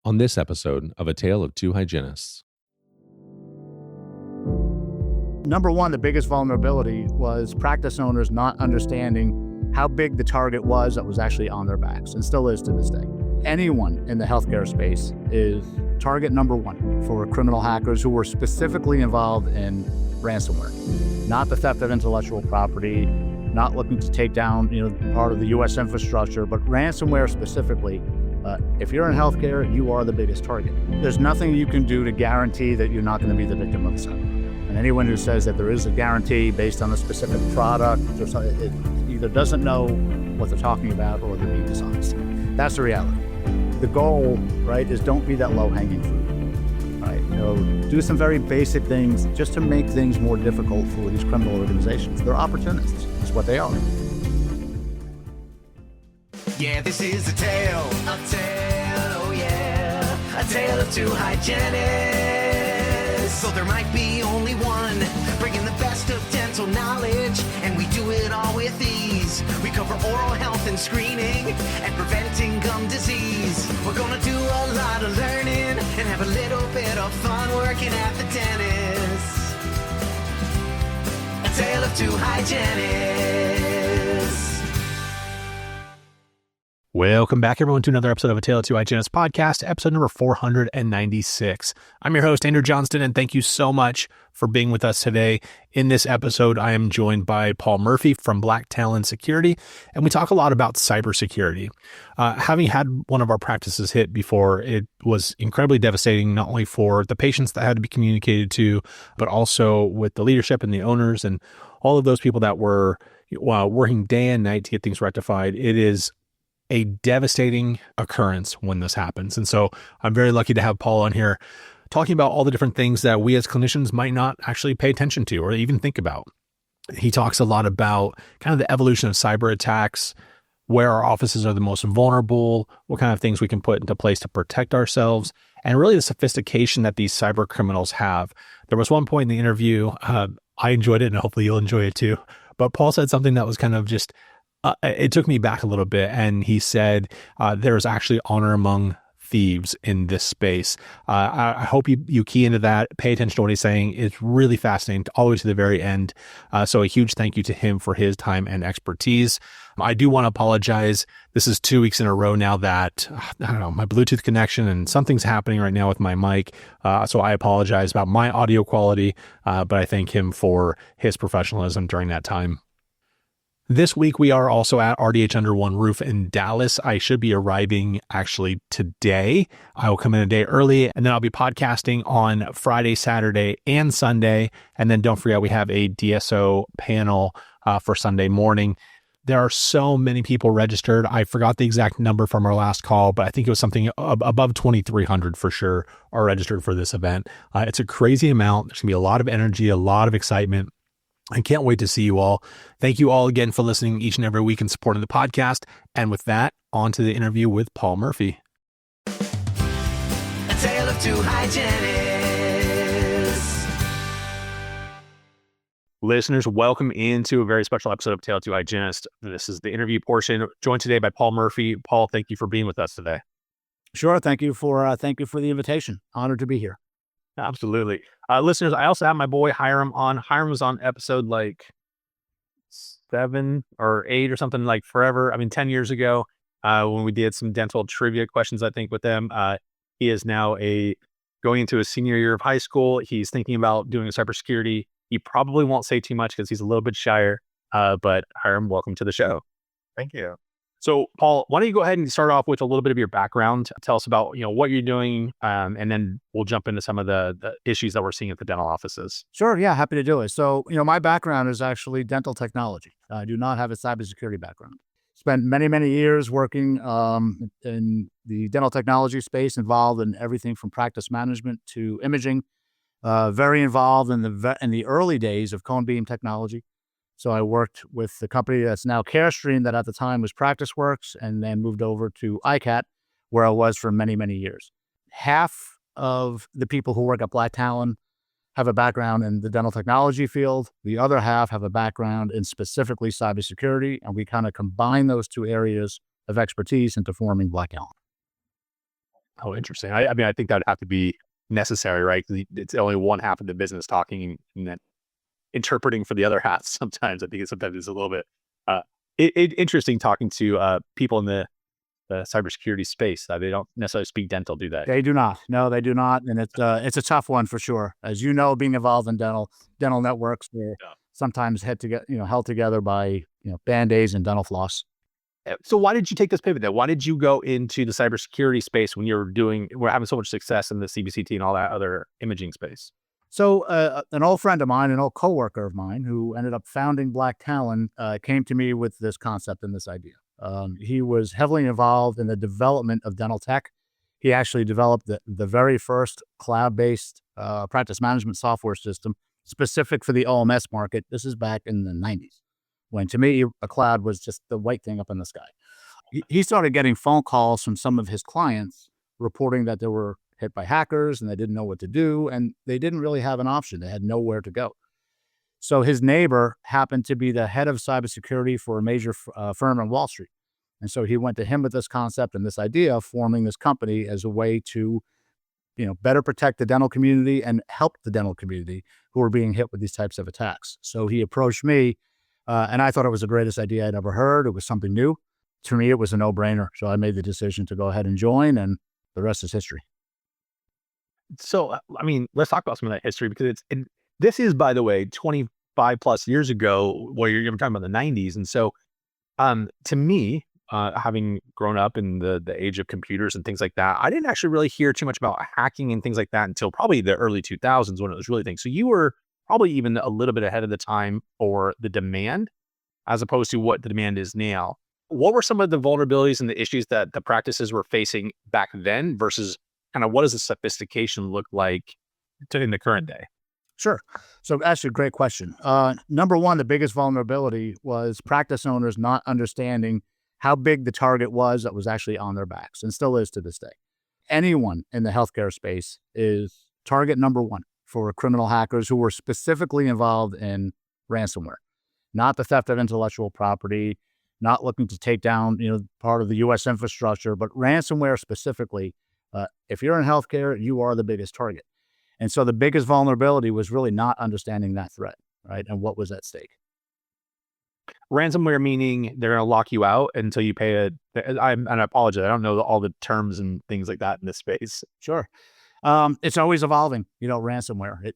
on this episode of A Tale of Two Hygienists. Number one, the biggest vulnerability was practice owners not understanding how big the target was that was actually on their backs, and still is to this day. Anyone in the healthcare space is target number one for criminal hackers who were specifically involved in ransomware. Not the theft of intellectual property, not looking to take down part of the U.S. infrastructure, but ransomware specifically. If you're in healthcare, you are the biggest target. There's nothing you can do to guarantee that you're not going to be the victim of something. And anyone who says that there is a guarantee based on a specific product or something, it either doesn't know what they're talking about or they're being dishonest. That's the reality. The goal, right, is don't be that low-hanging fruit. Right? Do some very basic things just to make things more difficult for these criminal organizations. They're opportunists. That's what they are. Yeah, this is a tale, oh yeah, a tale of two hygienists. So there might be only one, bringing the best of dental knowledge, and we do it all with ease. We cover oral health and screening, and preventing gum disease. We're gonna do a lot of learning, and have a little bit of fun working at the dentist. A tale of two hygienists. Welcome back, everyone, to another episode of A Tale of Two Hygienists podcast, episode number 496. I'm your host, Andrew Johnston, and thank you so much for being with us today. In this episode, I am joined by Paul Murphy from Black Talon Security, and we talk a lot about cybersecurity. Having had one of our practices hit before, it was incredibly devastating, not only for the patients that had to be communicated to, but also with the leadership and the owners and all of those people that were working day and night to get things rectified. It is a devastating occurrence when this happens. And so I'm very lucky to have Paul on here talking about all the different things that we as clinicians might not actually pay attention to or even think about. He talks a lot about kind of the evolution of cyber attacks, where our offices are the most vulnerable, what kind of things we can put into place to protect ourselves, and really the sophistication that these cyber criminals have. There was one point in the interview, I enjoyed it, and hopefully you'll enjoy it too, but Paul said something that was kind of just it took me back a little bit, and he said there's actually honor among thieves in this space. I hope you key into that, pay attention to what he's saying. It's really fascinating all the way to the very end. So a huge thank you to him for his time and expertise. I do want to apologize. This is 2 weeks in a row now that, I don't know, my Bluetooth connection and something's happening right now with my mic. So I apologize about my audio quality, but I thank him for his professionalism during that time. This week, we are also at RDH Under One Roof in Dallas. I should be arriving actually today. I will come in a day early, and then I'll be podcasting on Friday, Saturday, and Sunday. And then don't forget, we have a DSO panel for Sunday morning. There are so many people registered. I forgot the exact number from our last call, but I think it was something above 2,300 for sure are registered for this event. It's a crazy amount. There's going to be a lot of energy, a lot of excitement. I can't wait to see you all. Thank you all again for listening each and every week and supporting the podcast. And with that, on to the interview with Paul Murphy. A tale of two hygienists. Listeners, welcome into a very special episode of Tale of Two Hygienists. This is the interview portion, joined today by Paul Murphy. Paul, thank you for being with us today. Sure. Thank you for the invitation. Honored to be here. Absolutely. Listeners, I also have my boy Hiram on. Hiram was on episode like 7 or 8 or something, like forever. 10 years ago when we did some dental trivia questions, I think, with them. He is now going into his senior year of high school. He's thinking about doing cybersecurity. He probably won't say too much because he's a little bit shyer. But Hiram, welcome to the show. Thank you. So, Paul, why don't you go ahead and start off with a little bit of your background? Tell us about what you're doing, and then we'll jump into some of the issues that we're seeing at the dental offices. Sure. Yeah, happy to do it. So, my background is actually dental technology. I do not have a cybersecurity background. Spent many, many years working in the dental technology space, involved in everything from practice management to imaging. Very involved in the early days of cone beam technology. So I worked with the company that's now CareStream, that at the time was PracticeWorks, and then moved over to iCat, where I was for many, many years. Half of the people who work at Black Talon have a background in the dental technology field. The other half have a background in specifically cybersecurity, and we kind of combine those two areas of expertise into forming Black Talon. Oh, interesting. I mean, I think that would have to be necessary, right? 'Cause it's only one half of the business talking and then interpreting for the other half. Sometimes I think sometimes it's a little bit uh, interesting talking to people in the cybersecurity space. They don't necessarily speak dental, do they? They do not. No, they do not, and it's a tough one for sure. As you know, being involved in dental networks, they're Yeah. sometimes held together by band-aids and dental floss. So why did you take this pivot then? Why did you go into the cybersecurity space when we're having so much success in the CBCT and all that other imaging space? So, an old friend of mine, an old coworker of mine, who ended up founding Black Talon, came to me with this concept and this idea. He was heavily involved in the development of dental tech. He actually developed the very first cloud-based practice management software system specific for the OMS market. This is back in the 90s, when to me, a cloud was just the white thing up in the sky. He started getting phone calls from some of his clients reporting that they were hit by hackers and they didn't know what to do, and they didn't really have an option. They had nowhere to go. So his neighbor happened to be the head of cybersecurity for a major firm on Wall Street. And so he went to him with this concept and this idea of forming this company as a way to, better protect the dental community and help the dental community who were being hit with these types of attacks. So he approached me, and I thought it was the greatest idea I'd ever heard. It was something new. To me, it was a no-brainer. So I made the decision to go ahead and join, and the rest is history. So, I mean, let's talk about some of that history because this is, by the way, 25 plus years ago, where you're talking about the 90s. And so, to me, having grown up in the age of computers and things like that, I didn't actually really hear too much about hacking and things like that until probably the early 2000s when it was really things. So you were probably even a little bit ahead of the time for the demand as opposed to what the demand is now. What were some of the vulnerabilities and the issues that the practices were facing back then versus kind of what does the sophistication look like in the current day? Sure. So actually, a great question. Number one, the biggest vulnerability was practice owners not understanding how big the target was that was actually on their backs, and still is to this day. Anyone in the healthcare space is target number one for criminal hackers who were specifically involved in ransomware, not the theft of intellectual property, not looking to take down, part of the U.S. infrastructure, but ransomware specifically. If you're in healthcare, you are the biggest target. And so the biggest vulnerability was really not understanding that threat, right? And what was at stake. Ransomware meaning they're going to lock you out until you pay and I apologize. I don't know all the terms and things like that in this space. Sure. It's always evolving, ransomware.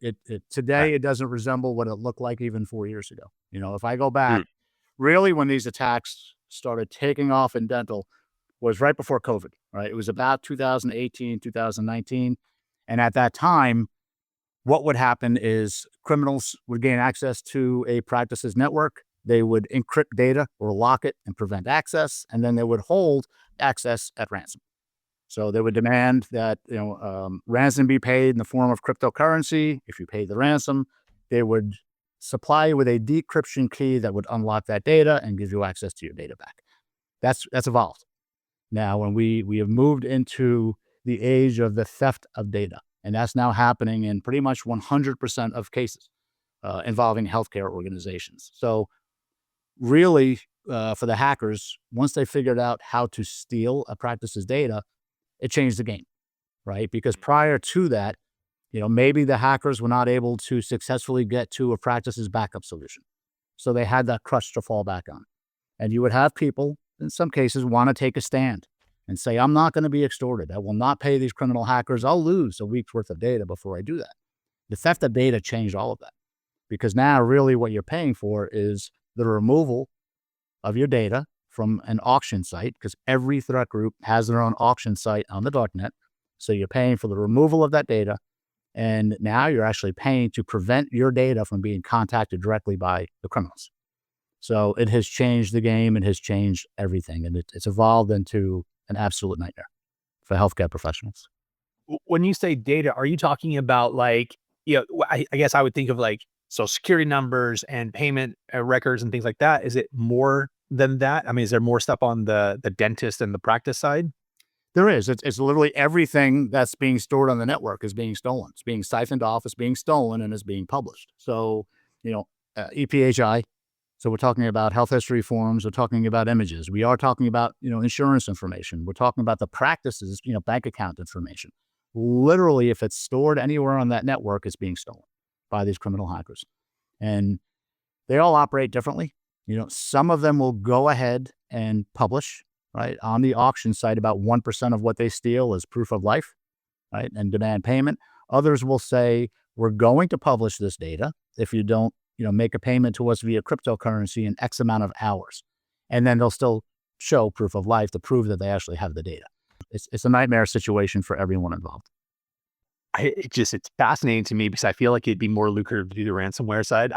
Today, it doesn't resemble what it looked like even 4 years ago. If I go back, really when these attacks started taking off in dental was right before COVID, right? It was about 2018, 2019. And at that time, what would happen is criminals would gain access to a practice's network. They would encrypt data or lock it and prevent access, and then they would hold access at ransom. So they would demand that ransom be paid in the form of cryptocurrency. If you paid the ransom, they would supply you with a decryption key that would unlock that data and give you access to your data back. That's evolved. Now, when we have moved into the age of the theft of data, and that's now happening in pretty much 100% of cases involving healthcare organizations. So really, for the hackers, once they figured out how to steal a practice's data, it changed the game, right? Because prior to that, maybe the hackers were not able to successfully get to a practice's backup solution. So they had that crutch to fall back on. And you would have people, in some cases, want to take a stand and say, I'm not going to be extorted. I will not pay these criminal hackers. I'll lose a week's worth of data before I do that. The theft of data changed all of that, because now really what you're paying for is the removal of your data from an auction site, because every threat group has their own auction site on the darknet. So you're paying for the removal of that data. And now you're actually paying to prevent your data from being contacted directly by the criminals. So it has changed the game. It has changed everything. And it's evolved into an absolute nightmare for healthcare professionals. When you say data, are you talking about I guess I would think of social security numbers and payment records and things like that. Is it more than that? I mean, is there more stuff on the dentist and the practice side? There is. It's literally everything that's being stored on the network is being stolen. It's being siphoned off, it's being stolen, and it's being published. So, EPHI, So we're talking about health history forms. We're talking about images. We are talking about, insurance information. We're talking about the practices, bank account information. Literally, if it's stored anywhere on that network, it's being stolen by these criminal hackers. And they all operate differently. Some of them will go ahead and publish, right, on the auction site about 1% of what they steal as proof of life, right, and demand payment. Others will say, we're going to publish this data if you don't, make a payment to us via cryptocurrency in X amount of hours. And then they'll still show proof of life to prove that they actually have the data. It's a nightmare situation for everyone involved. It's fascinating to me because I feel like it'd be more lucrative to do the ransomware side.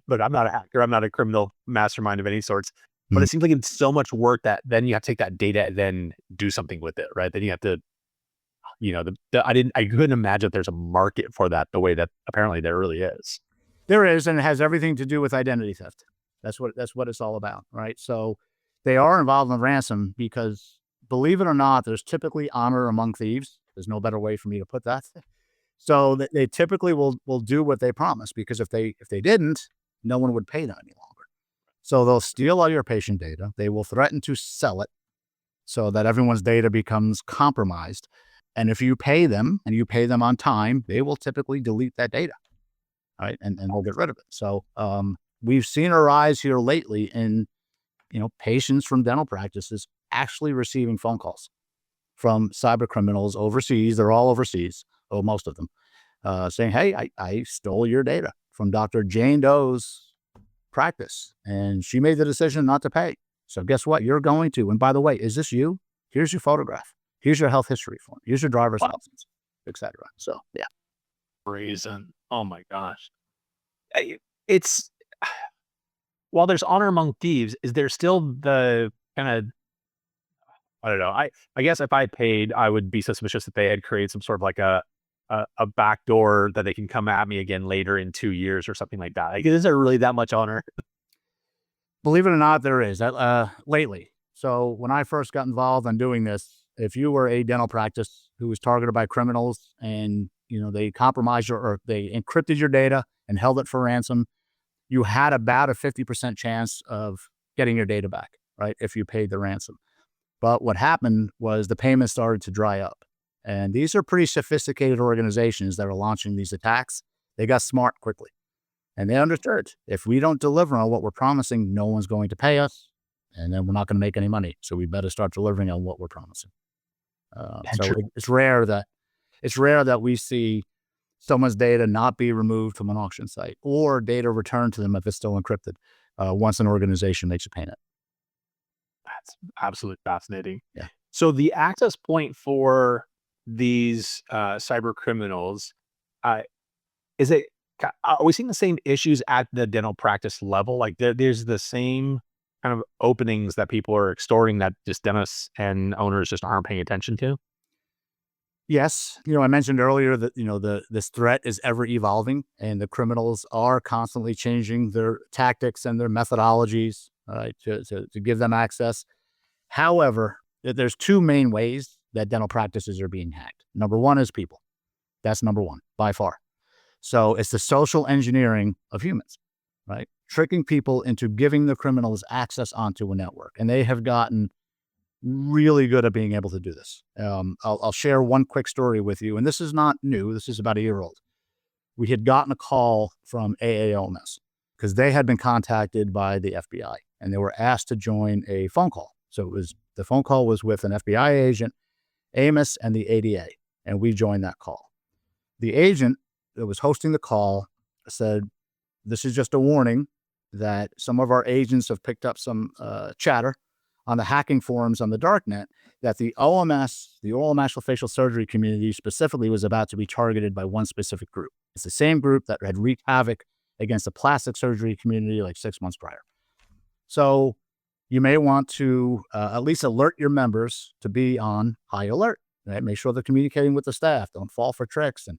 Look, I'm not a hacker. I'm not a criminal mastermind of any sorts, but it seems like it's so much work that then you have to take that data and then do something with it, right? Then you have to, I couldn't imagine that there's a market for that the way that apparently there really is. There is, and it has everything to do with identity theft. That's what it's all about, right? So they are involved in ransom because, believe it or not, there's typically honor among thieves. There's no better way for me to put that. So they typically will do what they promise, because if they didn't, no one would pay them any longer. So they'll steal all your patient data. They will threaten to sell it so that everyone's data becomes compromised. And if you pay them and you pay them on time, they will typically delete that data, right? And they'll get rid of it. So we've seen a rise here lately in, patients from dental practices actually receiving phone calls from cyber criminals overseas. They're all overseas. Oh, most of them, saying, hey, I stole your data from Dr. Jane Doe's practice, and she made the decision not to pay. So guess what? You're going to. And by the way, is this you? Here's your photograph. Here's your health history form. Here's your driver's license, etc. So, yeah. Brazen. Oh my gosh. It's, while there's honor among thieves, is there still the kind of, I don't know. I guess if I paid, I would be suspicious that they had created some sort of like a backdoor that they can come at me again later in 2 years or something like that. Like, is there really that much honor? Believe it or not, there is lately. So when I first got involved in doing this, if you were a dental practice who was targeted by criminals and, they compromised or they encrypted your data and held it for ransom, you had about a 50% chance of getting your data back, right, if you paid the ransom. But what happened was the payments started to dry up. And these are pretty sophisticated organizations that are launching these attacks. They got smart quickly. And they understood, if we don't deliver on what we're promising, no one's going to pay us. And then we're not going to make any money. So we better start delivering on what we're promising. So it's rare that we see someone's data not be removed from an auction site or data returned to them if it's still encrypted once an organization makes a payment. That's absolutely fascinating. Yeah. So the access point for these cyber criminals, are we seeing the same issues at the dental practice level? Like there's the same kind of openings that people are extorting that just dentists and owners just aren't paying attention to? Yes. I mentioned earlier that, this threat is ever evolving and the criminals are constantly changing their tactics and their methodologies to give them access. However, there's two main ways that dental practices are being hacked. Number one is people. That's number one by far. So it's the social engineering of humans, right? Tricking people into giving the criminals access onto a network. And they have gotten really good at being able to do this. I'll share one quick story with you. And this is not new. This is about a year old. We had gotten a call from AAOMS because they had been contacted by the FBI and they were asked to join a phone call. So the phone call was with an FBI agent, AMOS, and the ADA. And we joined that call. The agent that was hosting the call said, this is just a warning that some of our agents have picked up some chatter on the hacking forums on the darknet that the OMS, the oral maxillofacial surgery community specifically, was about to be targeted by one specific group. It's the same group that had wreaked havoc against the plastic surgery community like 6 months prior. So you may want to at least alert your members to be on high alert, right? Make sure they're communicating with the staff. Don't fall for tricks. And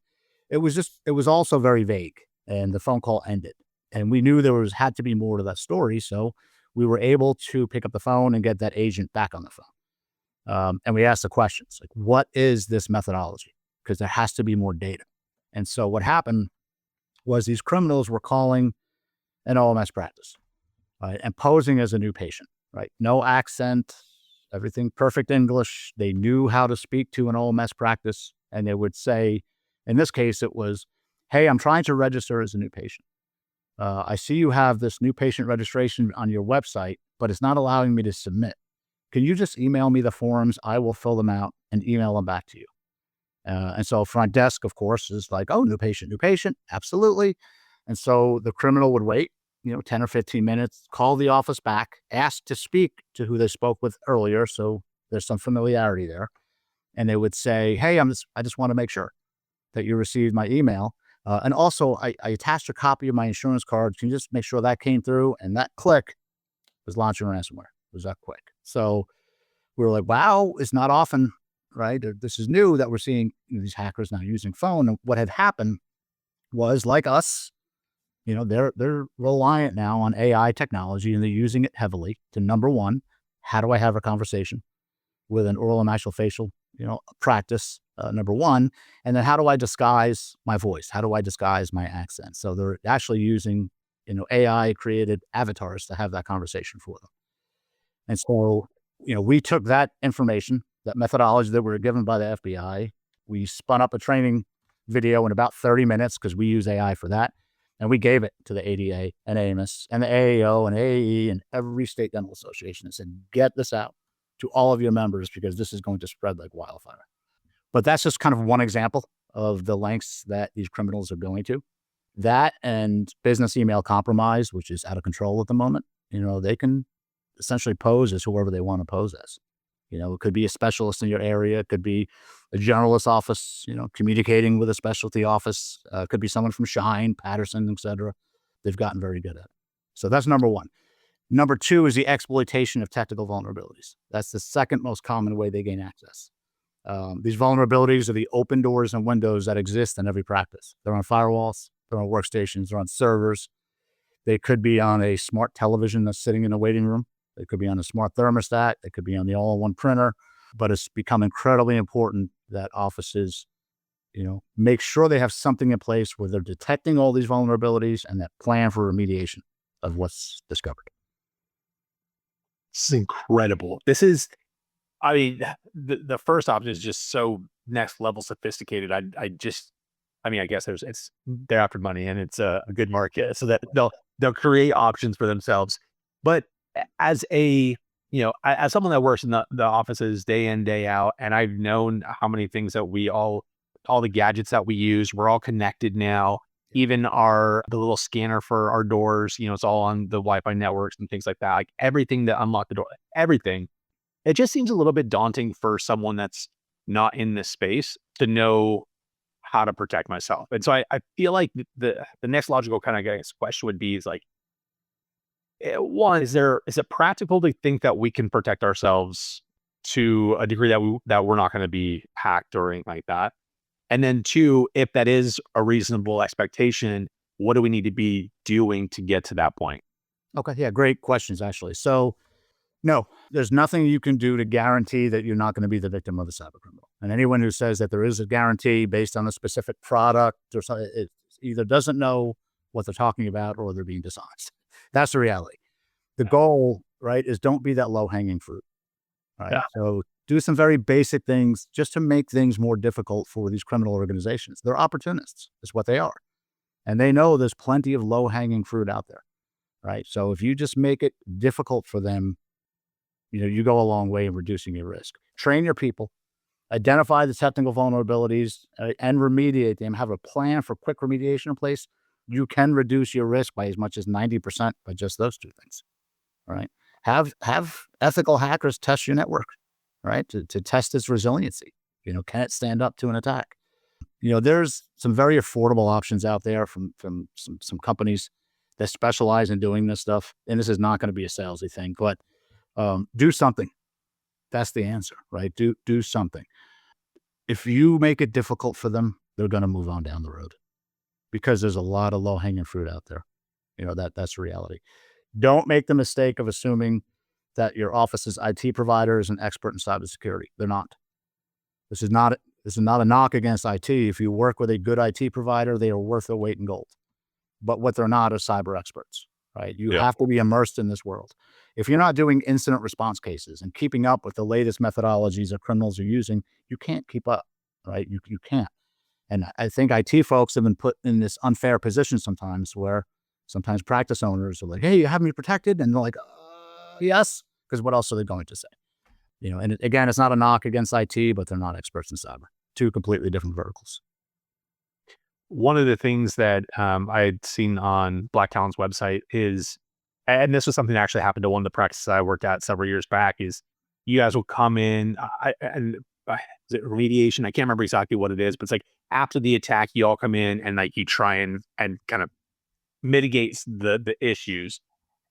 it was also very vague, and the phone call ended. And we knew had to be more to that story. So we were able to pick up the phone and get that agent back on the phone. And we asked the questions, like, what is this methodology? Because there has to be more data. And so what happened was these criminals were calling an OMS practice. right? And posing as a new patient, right? No accent, everything perfect English. They knew how to speak to an OMS practice, and they would say, in this case, it was, "Hey, I'm trying to register as a new patient. I see you have this new patient registration on your website, but it's not allowing me to submit. Can you just email me the forms? I will fill them out and email them back to you." And so front desk, of course, is like, "Oh, new patient, absolutely." And so the criminal would wait, 10 or 15 minutes, call the office back, ask to speak to who they spoke with earlier. So there's some familiarity there. And they would say, "Hey, I just want to make sure that you received my email. And also, I attached a copy of my insurance card. Can you just make sure that came through?" And that click was launching ransomware. It was that quick. So we were like, wow, it's not often, right? This is new that we're seeing these hackers now using phone. And what had happened was, like us, they're reliant now on AI technology, and they're using it heavily to, number one, how do I have a conversation with an oral and maxillofacial, practice, number one, and then how do I disguise my voice? How do I disguise my accent? So they're actually using, AI created avatars to have that conversation for them. And so, we took that information, that methodology that we were given by the FBI, we spun up a training video in about 30 minutes because we use AI for that. And we gave it to the ADA and AMS and the AAO and AAE and every state dental association and said, "Get this out to all of your members because this is going to spread like wildfire." But that's just kind of one example of the lengths that these criminals are going to. That and business email compromise, which is out of control at the moment. They can essentially pose as whoever they want to pose as. It could be a specialist in your area. It could be a generalist office, communicating with a specialty office. It could be someone from Shine, Patterson, et cetera. They've gotten very good at it. So that's number one. Number two is the exploitation of technical vulnerabilities. That's the second most common way they gain access. These vulnerabilities are the open doors and windows that exist in every practice. They're on firewalls, they're on workstations, they're on servers. They could be on a smart television that's sitting in a waiting room. They could be on a smart thermostat. They could be on the all-in-one printer. But it's become incredibly important that offices, make sure they have something in place where they're detecting all these vulnerabilities and that plan for remediation of what's discovered. This is incredible. This is, I mean, the first option is just so next level sophisticated. I guess they're after money and it's a good market, so that they'll create options for themselves. But as as someone that works in the offices day in, day out, and I've known how many things that all the gadgets that we use, we're all connected now. Even the little scanner for our doors, it's all on the Wi-Fi networks and things like that. Like everything that unlock the door, everything. It just seems a little bit daunting for someone that's not in this space to know how to protect myself. And so I feel like the next logical kind of question would be one, is it practical to think that we can protect ourselves to a degree that we're not going to be hacked or anything like that? And then two, if that is a reasonable expectation, what do we need to be doing to get to that point? Okay. Yeah. Great questions, actually. So no, there's nothing you can do to guarantee that you're not going to be the victim of a cyber criminal. And anyone who says that there is a guarantee based on a specific product or something, it either doesn't know what they're talking about or they're being dishonest. That's the reality. The goal, right, is don't be that low-hanging fruit. Right. Yeah. So do some very basic things just to make things more difficult for these criminal organizations. They're opportunists, is what they are. And they know there's plenty of low-hanging fruit out there. Right. So if you just make it difficult for them, you go a long way in reducing your risk. Train your people, identify the technical vulnerabilities, and remediate them. Have a plan for quick remediation in place. You can reduce your risk by as much as 90% by just those two things. Right. Have ethical hackers test your network, right? To test its resiliency. Can it stand up to an attack? There's some very affordable options out there from some companies that specialize in doing this stuff. And this is not going to be a salesy thing, but do something. That's the answer, right? Do something. If you make it difficult for them, they're going to move on down the road because there's a lot of low-hanging fruit out there. That's reality. Don't make the mistake of assuming that your office's IT provider is an expert in cybersecurity. They're not. This is not a knock against IT. If you work with a good IT provider, they are worth their weight in gold. But what they're not are cyber experts. right? You have to be immersed in this world. If you're not doing incident response cases and keeping up with the latest methodologies that criminals are using, you can't keep up, right? You can't. And I think IT folks have been put in this unfair position sometimes where sometimes practice owners are like, hey, you have me protected? And they're like, yes, because what else are they going to say? And again, it's not a knock against IT, but they're not experts in cyber. Two completely different verticals. One of the things that I had seen on Black Talon's website is, and this was something that actually happened to one of the practices I worked at several years back, is you guys will come in is it remediation? I can't remember exactly what it is, but it's like after the attack, you all come in and like you try and kind of mitigate the issues.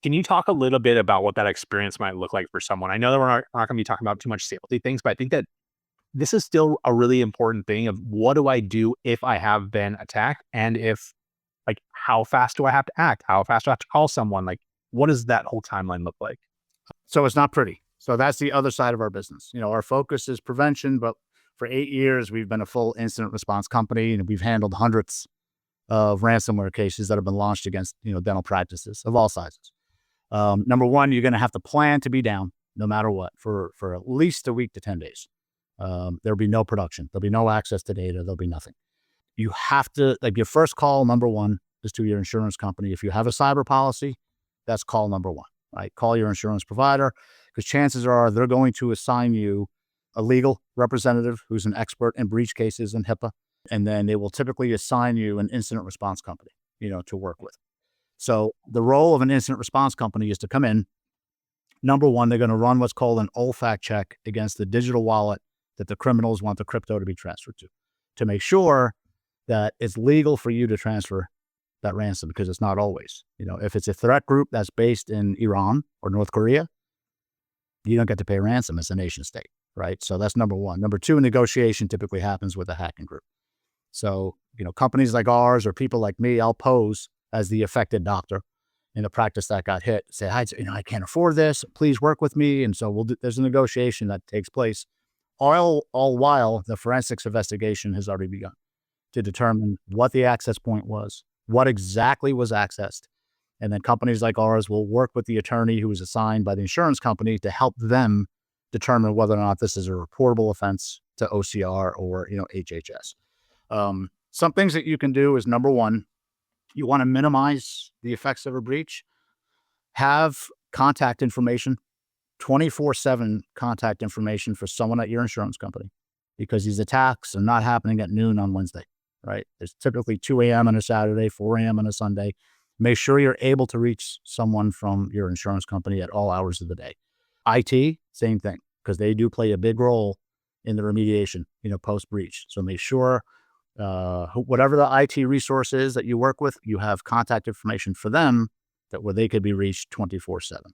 Can you talk a little bit about what that experience might look like for someone? I know that we're not going to be talking about too much safety things, but I think that this is still a really important thing of what do I do if I have been attacked, and if like how fast do I have to act? How fast do I have to call someone? Like what does that whole timeline look like? So it's not pretty. So that's the other side of our business. Our focus is prevention, but for 8 years, we've been a full incident response company, and we've handled hundreds of ransomware cases that have been launched against, dental practices of all sizes. Number one, you're going to have to plan to be down no matter what for at least a week to 10 days. There'll be no production. There'll be no access to data. There'll be nothing. You have to, like, your first call, number one, is to your insurance company. If you have a cyber policy, that's call number one, right? Call your insurance provider, because chances are they're going to assign you a legal representative who's an expert in breach cases and HIPAA. And then they will typically assign you an incident response company, to work with. So the role of an incident response company is to come in. Number one, they're going to run what's called an OFAC check against the digital wallet that the criminals want the crypto to be transferred to make sure that it's legal for you to transfer that ransom, because it's not always. If it's a threat group that's based in Iran or North Korea, you don't get to pay ransom as a nation state, right? So that's number one. Number two, negotiation typically happens with a hacking group. So, companies like ours or people like me, I'll pose as the affected doctor in a practice that got hit, say, hi, I can't afford this, please work with me. And so there's a negotiation that takes place, all while the forensics investigation has already begun to determine what the access point was, what exactly was accessed. And then companies like ours will work with the attorney who was assigned by the insurance company to help them determine whether or not this is a reportable offense to OCR or, HHS. Some things that you can do is, number one, you want to minimize the effects of a breach. Have contact information, 24/7 contact information for someone at your insurance company, because these attacks are not happening at noon on Wednesday, right? It's typically 2 a.m. on a Saturday, 4 a.m. on a Sunday. Make sure you're able to reach someone from your insurance company at all hours of the day. IT, same thing, because they do play a big role in the remediation, post-breach. So make sure whatever the IT resource is that you work with, you have contact information for them where they could be reached 24/7.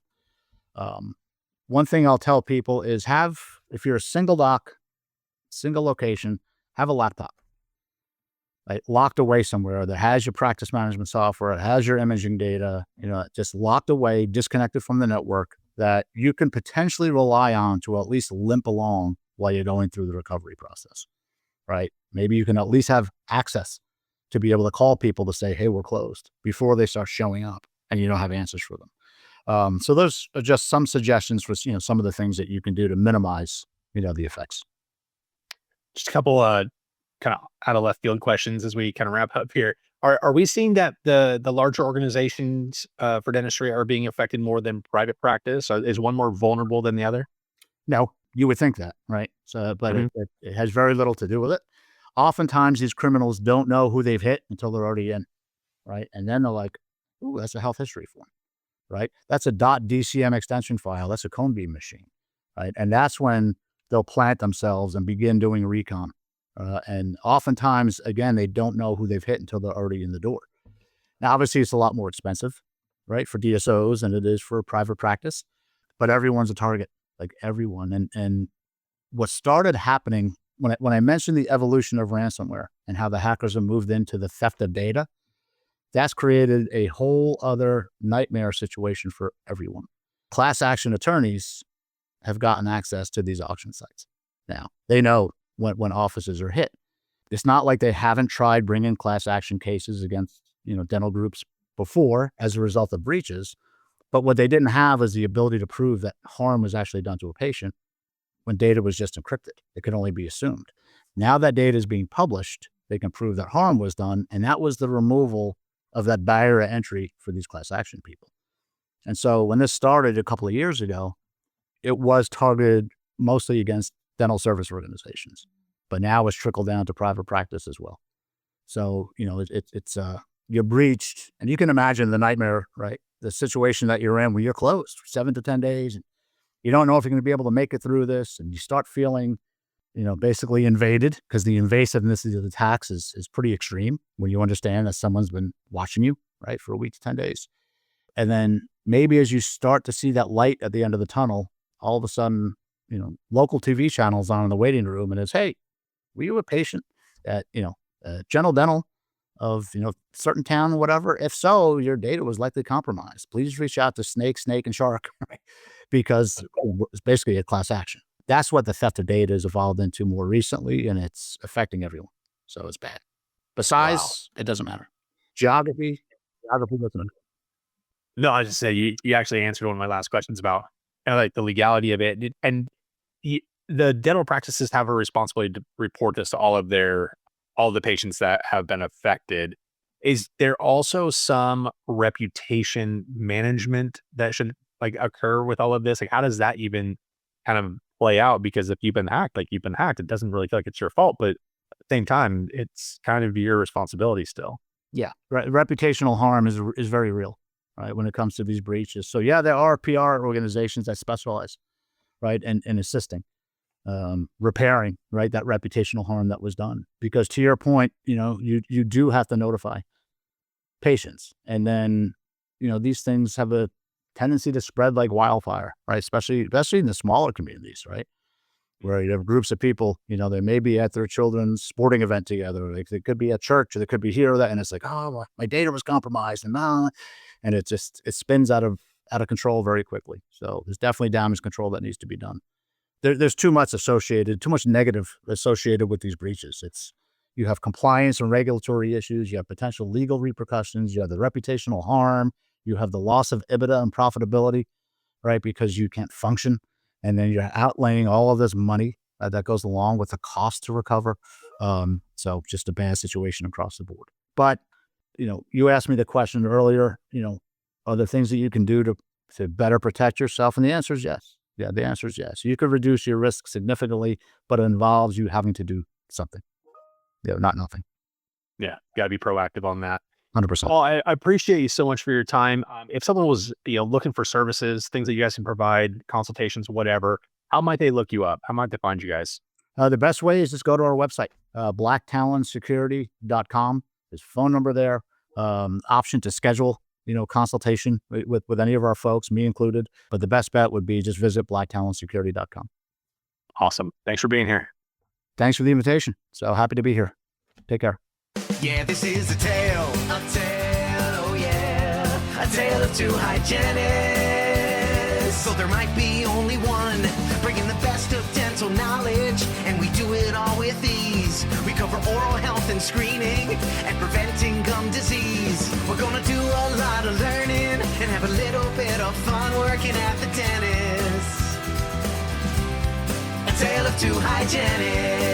One thing I'll tell people is if you're a single doc, single location, have a laptop, right? Locked away somewhere that has your practice management software, it has your imaging data, just locked away, disconnected from the network, that you can potentially rely on to at least limp along while you're going through the recovery process, right? Maybe you can at least have access to be able to call people to say, hey, we're closed, before they start showing up and you don't have answers for them. So those are just some suggestions for, some of the things that you can do to minimize, the effects. Just a couple kind of out of left field questions as we kind of wrap up here. Are we seeing that the larger organizations for dentistry are being affected more than private practice? Is one more vulnerable than the other? No, you would think that, right? So, but it has very little to do with it. Oftentimes, these criminals don't know who they've hit until they're already in, right? And then they're like, ooh, that's a health history form, right? That's a .dcm extension file. That's a cone beam machine, right? And that's when they'll plant themselves and begin doing recon. And oftentimes, again, they don't know who they've hit until they're already in the door. Now, obviously, it's a lot more expensive, right, for DSOs than it is for private practice, but everyone's a target, like everyone. And what started happening when I mentioned the evolution of ransomware and how the hackers have moved into the theft of data, that's created a whole other nightmare situation for everyone. Class action attorneys have gotten access to these auction sites. Now, they know when offices are hit. It's not like they haven't tried bringing class action cases against, dental groups before as a result of breaches. But what they didn't have is the ability to prove that harm was actually done to a patient when data was just encrypted. It could only be assumed. Now that data is being published, they can prove that harm was done. And that was the removal of that barrier to entry for these class action people. And so when this started a couple of years ago, it was targeted mostly against dental service organizations, but now it's trickled down to private practice as well. So, it's you're breached, and you can imagine the nightmare, right? The situation that you're in where you're closed for 7 to 10 days, and you don't know if you're going to be able to make it through this, and you start feeling, basically invaded, because the invasiveness of the attacks is pretty extreme when you understand that someone's been watching you, right, for a week to 10 days. And then maybe as you start to see that light at the end of the tunnel, all of a sudden, local TV channels on in the waiting room, and it's, hey, were you a patient at, General Dental of, certain town or whatever? If so, your data was likely compromised. Please reach out to Snake, and Shark, right? Because it's basically a class action. That's what the theft of data has evolved into more recently, and it's affecting everyone. So it's bad. Besides, It doesn't matter. Geography doesn't matter. No, I was just say you actually answered one of my last questions about like the legality of it, and the dental practices have a responsibility to report this to all the patients that have been affected. Is there also some reputation management that should like occur with all of this? Like, how does that even kind of play out? Because if you've been hacked, it doesn't really feel like it's your fault, but at the same time, it's kind of your responsibility still. Yeah, reputational harm is very real, right, when it comes to these breaches. So yeah, there are PR organizations that specialize, right, in assisting, repairing, right, that reputational harm that was done. Because to your point, you do have to notify patients, and then these things have a tendency to spread like wildfire, right? Especially in the smaller communities, right, where you have groups of people, they may be at their children's sporting event together. Like they could be at church, or they could be here or that, and it's like, oh, my data was compromised, and it spins out of control very quickly. So there's definitely damage control that needs to be done. There's too much negative associated with these breaches. You have compliance and regulatory issues, you have potential legal repercussions, you have the reputational harm, you have the loss of EBITDA and profitability, right, because you can't function. And then you're outlaying all of this money that goes along with the cost to recover. So just a bad situation across the board. But, you asked me the question earlier, are there things that you can do to better protect yourself? And the answer is yes. Yeah, the answer is yes. You could reduce your risk significantly, but it involves you having to do something. Not nothing. Yeah, got to be proactive on that. 100%. Paul, I appreciate you so much for your time. If someone was, looking for services, things that you guys can provide, consultations, whatever, how might they look you up? How might they find you guys? The best way is just go to our website, blacktalonsecurity.com. There's a phone number there, option to schedule, consultation with any of our folks, me included. But the best bet would be just visit blacktalonsecurity.com. Awesome. Thanks for being here. Thanks for the invitation. So happy to be here. Take care. Yeah, this is a tale, oh yeah, a tale of two hygienists. So there might be only one, bringing the best of dental knowledge, and we do it all with ease. We cover oral health and screening, and preventing gum disease. We're gonna do a lot of learning, and have a little bit of fun working at the dentist. A tale of two hygienists.